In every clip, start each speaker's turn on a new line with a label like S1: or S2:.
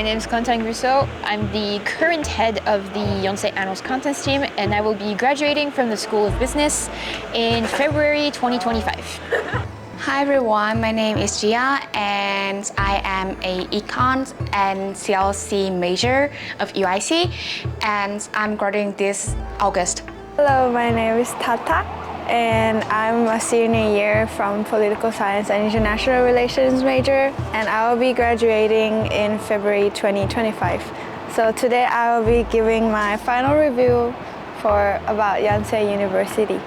S1: my name is Clementine Rousseau. I'm the current head of the Yonsei Annals contents team, and I will be graduating from the School of Business in February 2025.
S2: Hi everyone, my name is Gia and I am a Econ and CLC major of UIC and I'm graduating this August.
S3: Hello, my name is Tata and I'm a senior year from Political Science and International Relations major and I will be graduating in February 2025. So today I will be giving my final review about Yonsei University.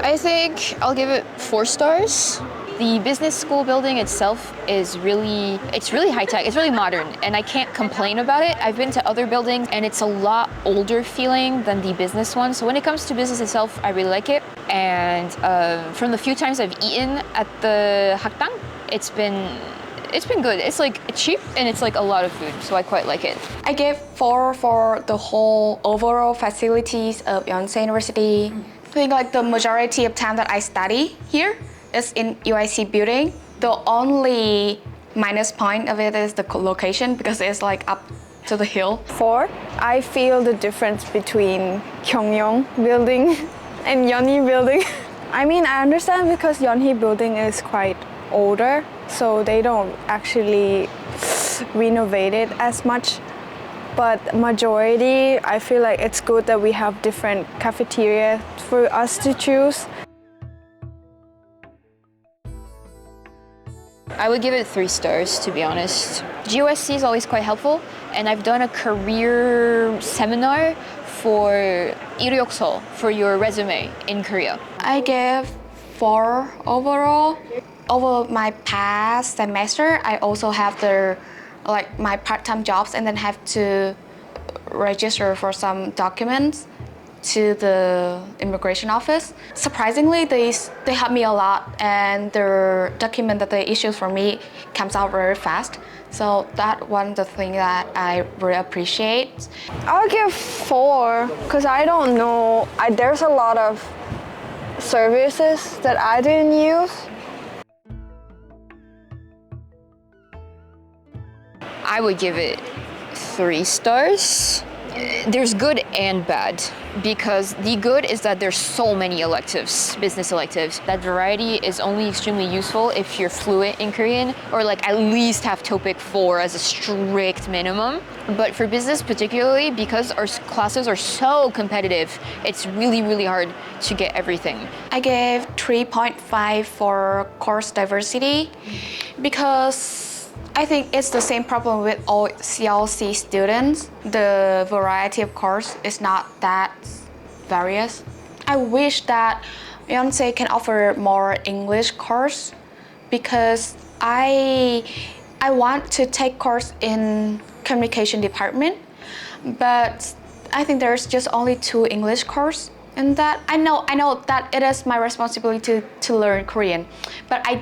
S1: I think I'll give it 4 stars. The business school building itself is really high-tech, it's really modern, and I can't complain about it. I've been to other buildings and it's a lot older feeling than the business one. So when it comes to business itself, I really like it. And from the few times I've eaten at the hakdang, it's been good. It's like cheap and it's like a lot of food, so I quite like it.
S2: I gave 4 for the whole overall facilities of Yonsei University. I think like the majority of time that I study here is in UIC building. The only minus point of it is the location because it's like up to the hill.
S3: 4, I feel the difference between Gyeongyong building and Yeonhee building. I mean, I understand because Yeonhee building is quite older, so they don't actually renovate it as much. But majority, I feel like it's good that we have different cafeteria for us to choose.
S1: I would give it 3 stars, to be honest. GOSC is always quite helpful, and I've done a career seminar for 이력서, for your resume in Korea.
S2: I gave 4 overall. Over my past semester, I also have my part-time jobs and then have to register for some documents to the immigration office. Surprisingly, they help me a lot and the document that they issue for me comes out very fast. So that one the thing that I really appreciate.
S3: I'll give 4 because I don't know. There's a lot of services that I didn't use.
S1: I would give it 3 stars. There's good and bad, because the good is that there's so many electives, business electives. That variety is only extremely useful if you're fluent in Korean or like at least have TOPIK 4 as a strict minimum. But for business particularly, because our classes are so competitive, it's really hard to get everything.
S2: I gave 3.5 for course diversity because I think it's the same problem with all CLC students. The variety of course is not that various. I wish that Yonsei can offer more English course because I want to take course in communication department, but I think there's just only 2 English course. And that I know that it is my responsibility to learn Korean, but I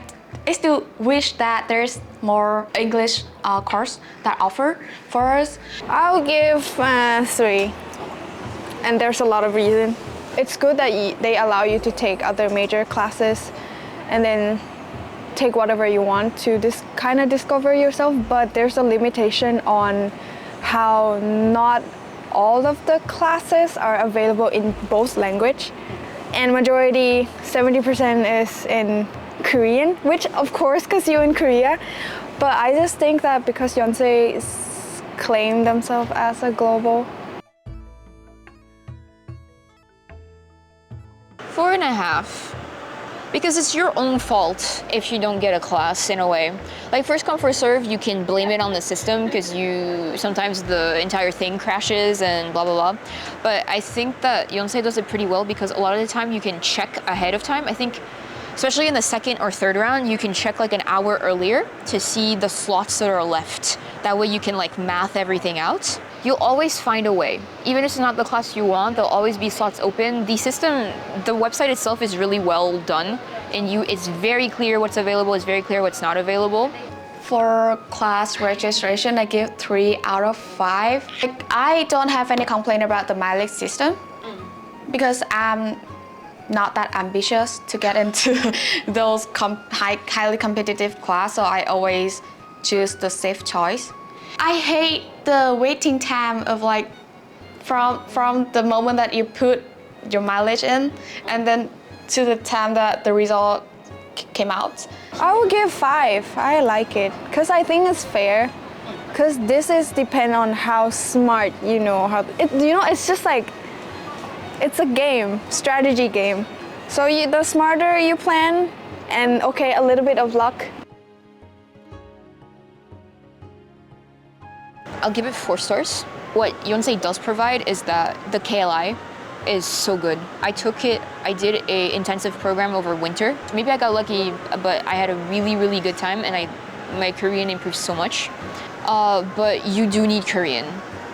S2: still wish that there's more English course that offer for us.
S3: I'll give 3, and there's a lot of reason. It's good that they allow you to take other major classes and then take whatever you want to kind of discover yourself, but there's a limitation on how not all of the classes are available in both language, and majority 70% is in Korean, which of course because you're in Korea, but I just think that because Yonsei claim themselves as a global.
S1: 4.5, because it's your own fault if you don't get a class in a way. Like first come first serve, you can blame it on the system because sometimes the entire thing crashes and blah blah blah. But I think that Yonsei does it pretty well because a lot of the time you can check ahead of time. I think especially in the 2nd or 3rd round, you can check like an hour earlier to see the slots that are left. That way you can like math everything out. You'll always find a way. Even if it's not the class you want, there'll always be slots open. The system, the website itself is really well done, and it's very clear what's available, it's very clear what's not available.
S2: For class registration, I give 3 out of 5. I don't have any complaint about the mileage system because I'm not that ambitious to get into those highly competitive class, so I always choose the safe choice. I hate the waiting time of like from the moment that you put your mileage in and then to the time that the result came out.
S3: I will give 5. I like it because I think it's fair. Because this is depend on how smart you know how. It's just like it's a game, strategy game. So the smarter you plan, and okay, a little bit of luck.
S1: I'll give it 4 stars. What Yonsei does provide is that the KLI is so good. I took it, I did a intensive program over winter. Maybe I got lucky, but I had a really, really good time and my Korean improved so much. But you do need Korean.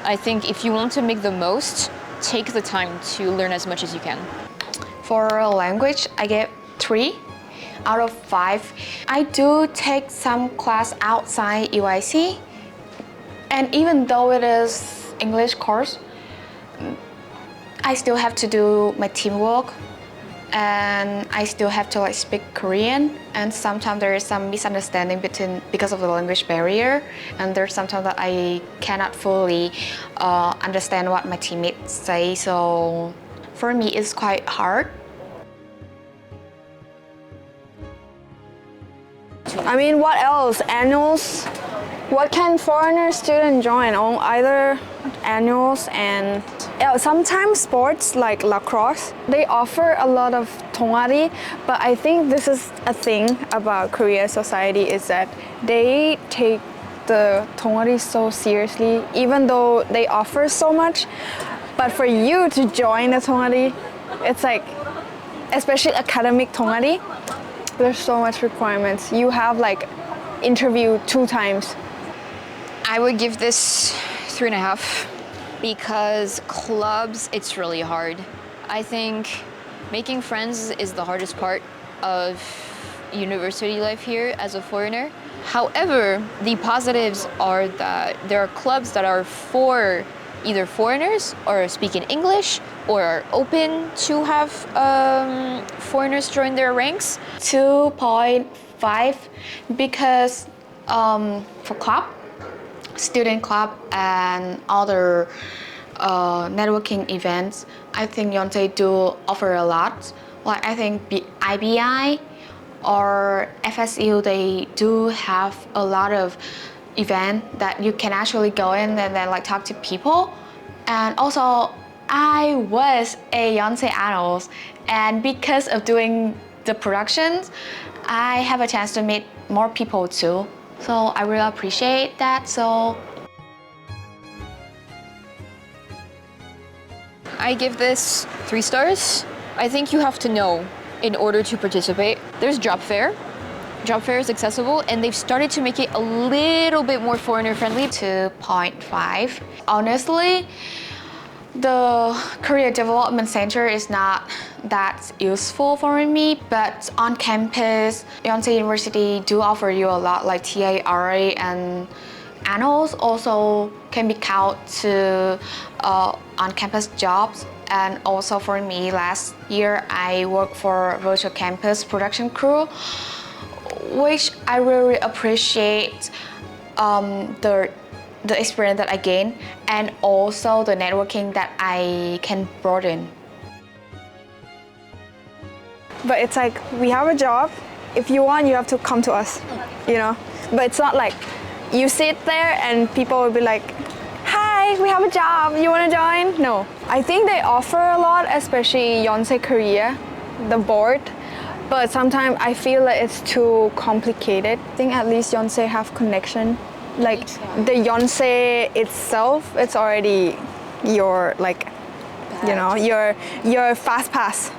S1: I think if you want to make the most, take the time to learn as much as you can.
S2: For language, I get 3 out of 5. I do take some class outside UIC, and even though it is English course, I still have to do my teamwork, and I still have to like speak Korean. And sometimes there is some misunderstanding because of the language barrier, and there's sometimes that I cannot fully understand what my teammates say. So for me, it's quite hard.
S3: I mean, what else? Annals? What can foreigner student join? Oh, either annuals and sometimes sports like lacrosse. They offer a lot of 동아리, but I think this is a thing about Korea society is that they take the 동아리 so seriously, even though they offer so much. But for you to join the 동아리, it's like, especially academic 동아리, there's so much requirements. You have like interview 2 times.
S1: I would give this 3.5 because clubs, it's really hard. I think making friends is the hardest part of university life here as a foreigner. However, the positives are that there are clubs that are for either foreigners or speaking English or are open to have foreigners join their ranks.
S2: 2.5 because for club, student club and other networking events, I think Yonsei do offer a lot. Like I think IBI or FSU, they do have a lot of events that you can actually go in and then like talk to people. And also, I was a Yonsei Annals, and because of doing the productions, I have a chance to meet more people too. So I really appreciate that. So
S1: I give this 3 stars. I think you have to know in order to participate. There's job fair. Job fair is accessible, and they've started to make it a little bit more foreigner friendly.
S2: 2.5. Honestly, the Career Development Center is not that useful for me, but on campus, Yonsei University do offer you a lot, like TARA and Annals also can be counted to on-campus jobs. And also for me, last year I worked for virtual campus production crew, which I really appreciate the experience that I gained and also the networking that I can broaden.
S3: But it's like, we have a job. If you want, you have to come to us, you know? But it's not like you sit there and people will be like, hi, we have a job, you want to join? No. I think they offer a lot, especially Yonsei Korea, the board. But sometimes I feel that it's too complicated. I think at least Yonsei have connection. Like the Yonsei itself, it's already your like, you know, your fast pass.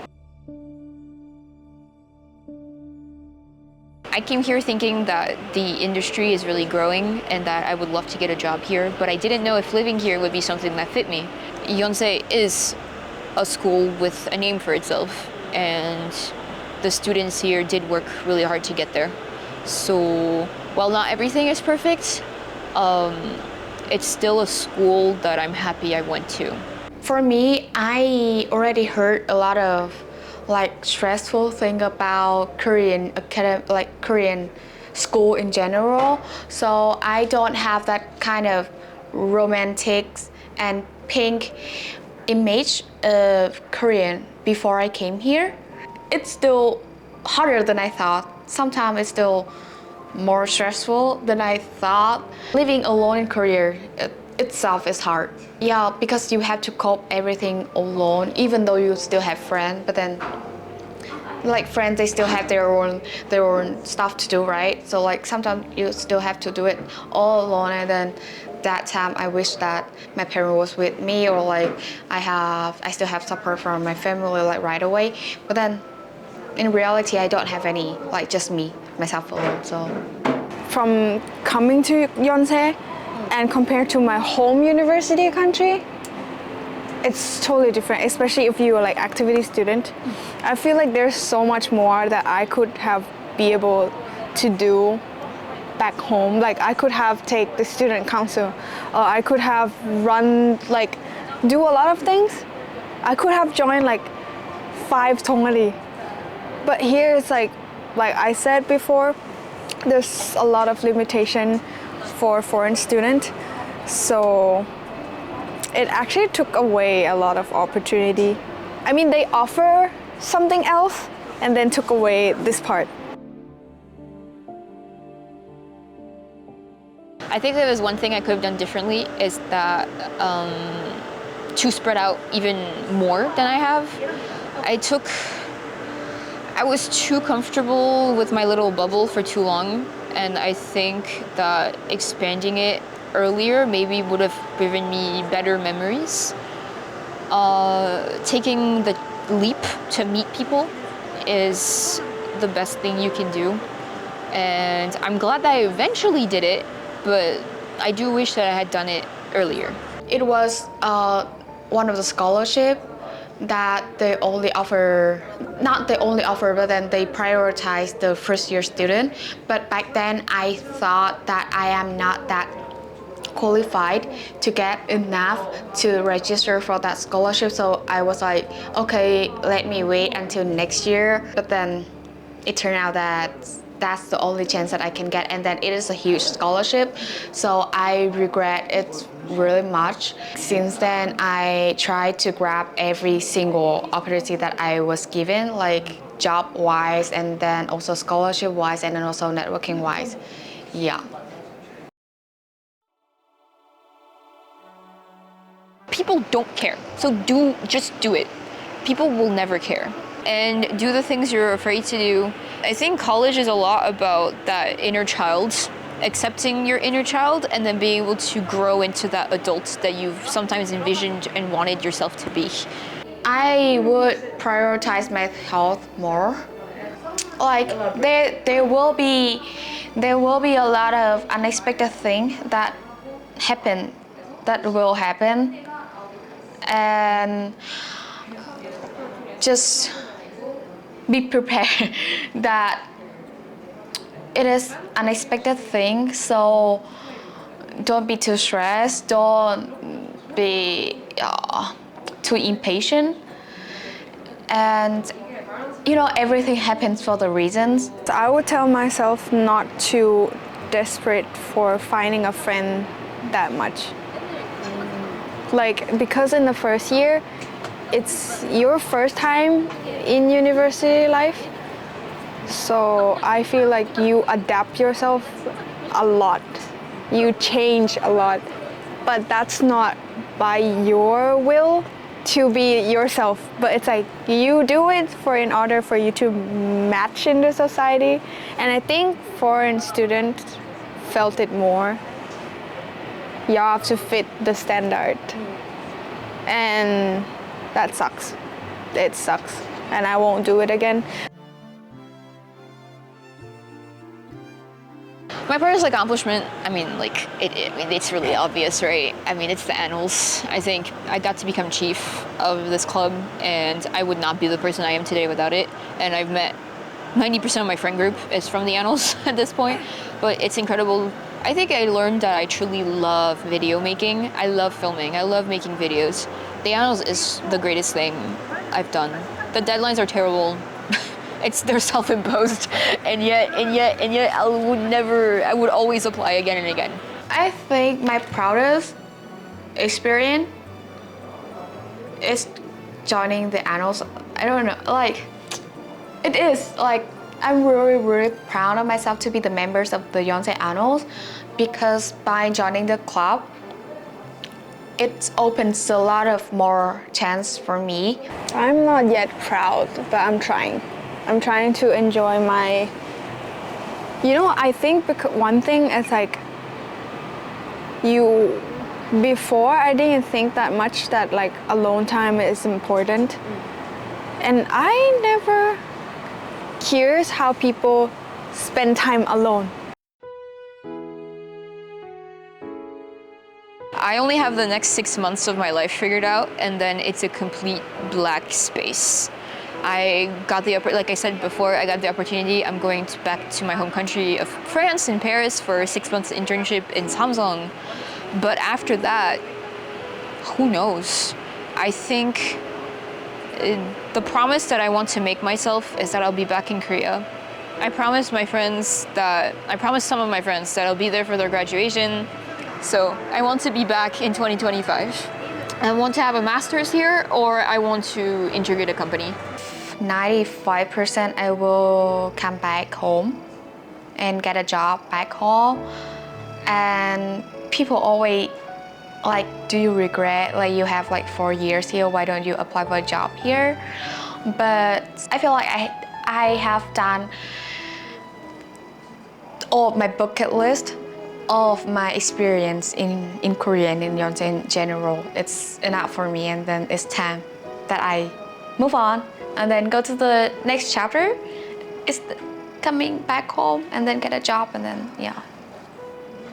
S1: I came here thinking that the industry is really growing and that I would love to get a job here, but I didn't know if living here would be something that fit me. Yonsei is a school with a name for itself, and the students here did work really hard to get there. So while not everything is perfect, it's still a school that I'm happy I went to.
S2: For me, I already heard a lot of like stressful thing about Korean like Korean school in general. So I don't have that kind of romantic and pink image of Korean before I came here. It's still harder than I thought. Sometimes it's still more stressful than I thought. Living alone in Korea itself is hard. Yeah, because you have to cope everything alone, even though you still have friends, but then like friends, they still have their own stuff to do, right? So like sometimes you still have to do it all alone, and then that time I wish that my parent was with me, or like I still have support from my family like right away. But then in reality, I don't have any, like just me, myself alone. So
S3: From coming to Yonsei and compared to my home university country, it's totally different, especially if you are like activity student. I feel like there's so much more that I could have be able to do back home. Like I could have take the student council, I could have run like do a lot of things. I could have joined like 5 tongari. But here it's like I said before, there's a lot of limitation for foreign student. So it actually took away a lot of opportunity. I mean, they offer something else and then took away this part.
S1: I think there was one thing I could have done differently is that to spread out even more than I have. I was too comfortable with my little bubble for too long, and I think that expanding it earlier maybe would have given me better memories. Taking the leap to meet people is the best thing you can do, and I'm glad that I eventually did it, but I do wish that I had done it earlier.
S2: it was one of the scholarship that they only offer, not they only offer, but then they prioritize the first year student. But back then I thought that I am not that qualified to get enough to register for that scholarship. So I was like, okay, let me wait until next year. But then it turned out that that's the only chance that I can get, and then it is a huge scholarship. So I regret it really much. Since then, I tried to grab every single opportunity that I was given, like job-wise, and then also scholarship-wise, and then also networking-wise. Yeah.
S1: People don't care, so just do it. People will never care. And do the things you're afraid to do. I think college is a lot about that inner child, accepting your inner child, and then being able to grow into that adult that you've sometimes envisioned and wanted yourself to be.
S2: I would prioritize my health more. Like there will be a lot of unexpected things that will happen, and just be prepared that it is unexpected thing. So don't be too stressed, don't be too impatient, and everything happens for the reasons.
S3: I would tell myself not too desperate for finding a friend that much. Like, because in the first year, it's your first time in university life. So I feel like you adapt yourself a lot. You change a lot. But that's not by your will to be yourself. But it's like you do it in order for you to match in the society. And I think foreign students felt it more. You have to fit the standard. And that sucks. It sucks. And I won't do it again.
S1: My proudest accomplishment, it's really obvious, right? It's the Annals. I think I got to become chief of this club, and I would not be the person I am today without it. And I've met 90% of my friend group is from the Annals at this point, but it's incredible. I think I learned that I truly love video making. I love filming. I love making videos. The Annals is the greatest thing I've done. The deadlines are terrible. They're self-imposed, and yet I would always apply again and again.
S2: I think my proudest experience is joining the annals. I don't know, like, it is like I'm really proud of myself to be the members of the Yonsei Annals, because by joining the club, it opens a lot of more chance for me.
S3: I'm not yet proud, but I'm trying. I'm trying to enjoy my. I think one thing is like before I didn't think that much that like alone time is important, and I never curious how people spend time alone.
S1: I only have the next 6 months of my life figured out, and then it's a complete blank space. Like I said before, I got the opportunity. I'm going back to my home country of France, in Paris, for a 6 months internship in Samsung. But after that, who knows? I think the promise that I want to make myself is that I'll be back in Korea. I promised some of my friends that I'll be there for their graduation. So I want to be back in 2025. I want to have a master's here, or I want to integrate a company.
S2: 95% I will come back home and get a job back home. And people always like, do you regret, like you have like 4 years here, why don't you apply for a job here? But I feel like I have done all of my bucket list of my experience in Korea and in Yonsei in general. It's enough for me, and then it's time that I move on and then go to the next chapter. It's coming back home and then get a job, and then yeah.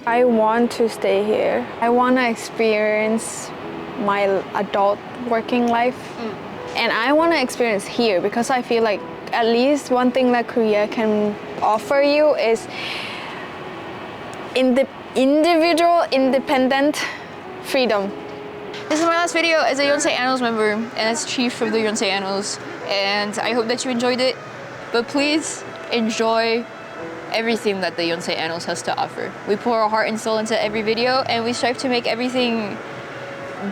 S3: I want to stay here. I want to experience my adult working life. And I want to experience here, because I feel like at least one thing that Korea can offer you is individual, independent freedom.
S1: This is my last video as a Yonsei Annals member and as chief of the Yonsei Annals. And I hope that you enjoyed it. But please enjoy everything that the Yonsei Annals has to offer. We pour our heart and soul into every video, and we strive to make everything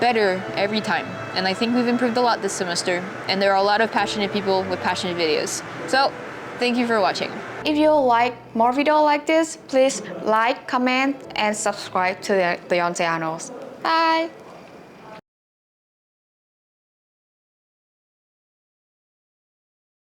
S1: better every time. And I think we've improved a lot this semester. And there are a lot of passionate people with passionate videos. So thank you for watching.
S2: If you like more videos like this, please like, comment, and subscribe to the Yonsei Annals. Bye!